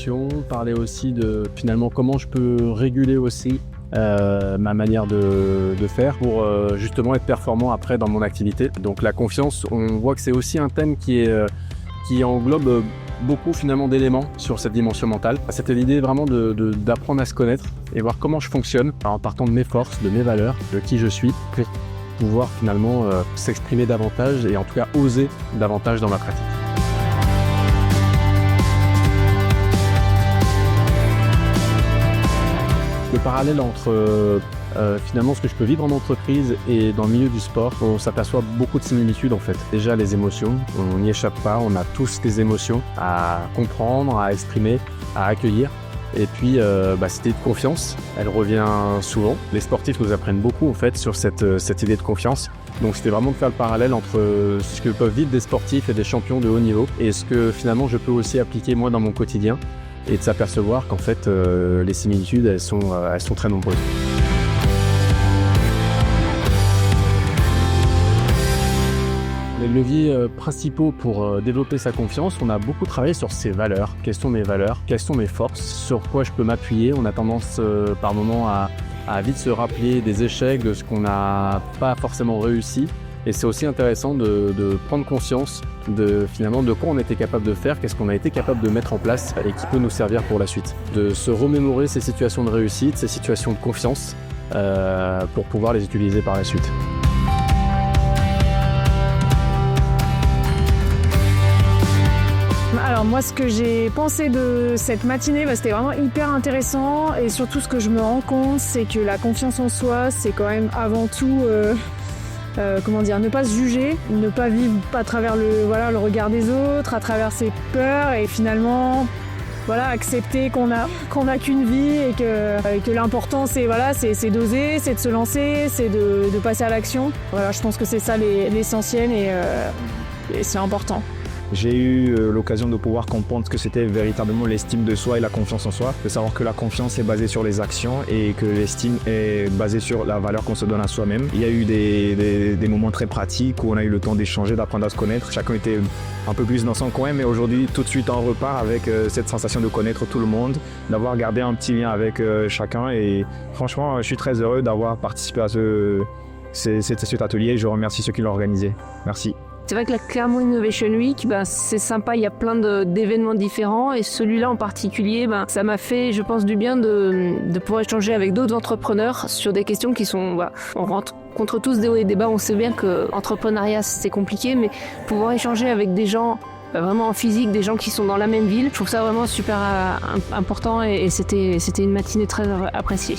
émotions, parler aussi de finalement comment je peux réguler aussi ma manière de faire pour justement être performant après dans mon activité. Donc la confiance, on voit que c'est aussi un thème qui englobe beaucoup finalement d'éléments sur cette dimension mentale. C'était l'idée vraiment d'apprendre à se connaître et voir comment je fonctionne en partant de mes forces, de mes valeurs, de qui je suis, pour pouvoir finalement s'exprimer davantage et en tout cas oser davantage dans ma pratique. Le parallèle entre finalement ce que je peux vivre en entreprise et dans le milieu du sport, on s'aperçoit beaucoup de similitudes en fait. Déjà les émotions, on n'y échappe pas, on a tous des émotions à comprendre, à exprimer, à accueillir. Et puis cette idée de confiance, elle revient souvent. Les sportifs nous apprennent beaucoup en fait sur cette idée de confiance. Donc c'était vraiment de faire le parallèle entre ce que peuvent vivre des sportifs et des champions de haut niveau et ce que finalement je peux aussi appliquer moi dans mon quotidien et de s'apercevoir qu'en fait les similitudes elles sont très nombreuses. Les leviers principaux pour développer sa confiance, on a beaucoup travaillé sur ses valeurs. Quelles sont mes valeurs? Quelles sont mes forces? Sur quoi je peux m'appuyer? On a tendance par moments à vite se rappeler des échecs, de ce qu'on n'a pas forcément réussi. Et c'est aussi intéressant de prendre conscience finalement de quoi on était capable de faire, qu'est-ce qu'on a été capable de mettre en place et qui peut nous servir pour la suite. De se remémorer ces situations de réussite, ces situations de confiance pour pouvoir les utiliser par la suite. Alors moi, ce que j'ai pensé de cette matinée, c'était vraiment hyper intéressant et surtout ce que je me rends compte, c'est que la confiance en soi, c'est quand même avant tout, ne pas se juger, ne pas vivre à travers le regard des autres, à travers ses peurs et finalement accepter qu'on a qu'une vie et que l'important c'est d'oser, c'est de se lancer, c'est de passer à l'action. Voilà, je pense que c'est ça l'essentiel et c'est important. J'ai eu l'occasion de pouvoir comprendre ce que c'était véritablement l'estime de soi et la confiance en soi, de savoir que la confiance est basée sur les actions et que l'estime est basée sur la valeur qu'on se donne à soi-même. Il y a eu des moments très pratiques où on a eu le temps d'échanger, d'apprendre à se connaître. Chacun était un peu plus dans son coin, mais aujourd'hui, tout de suite, on repart avec cette sensation de connaître tout le monde, d'avoir gardé un petit lien avec chacun. Et franchement, je suis très heureux d'avoir participé à cet atelier. Je remercie ceux qui l'ont organisé. Merci. C'est vrai que la Clermont Innovation Week, c'est sympa, il y a plein d'événements différents et celui-là en particulier, ça m'a fait, je pense, du bien de pouvoir échanger avec d'autres entrepreneurs sur des questions qui sont... on rencontre tous des hauts et des bas, on sait bien que l'entrepreneuriat c'est compliqué, mais pouvoir échanger avec des gens vraiment en physique, des gens qui sont dans la même ville, je trouve ça vraiment super important et c'était une matinée très appréciée.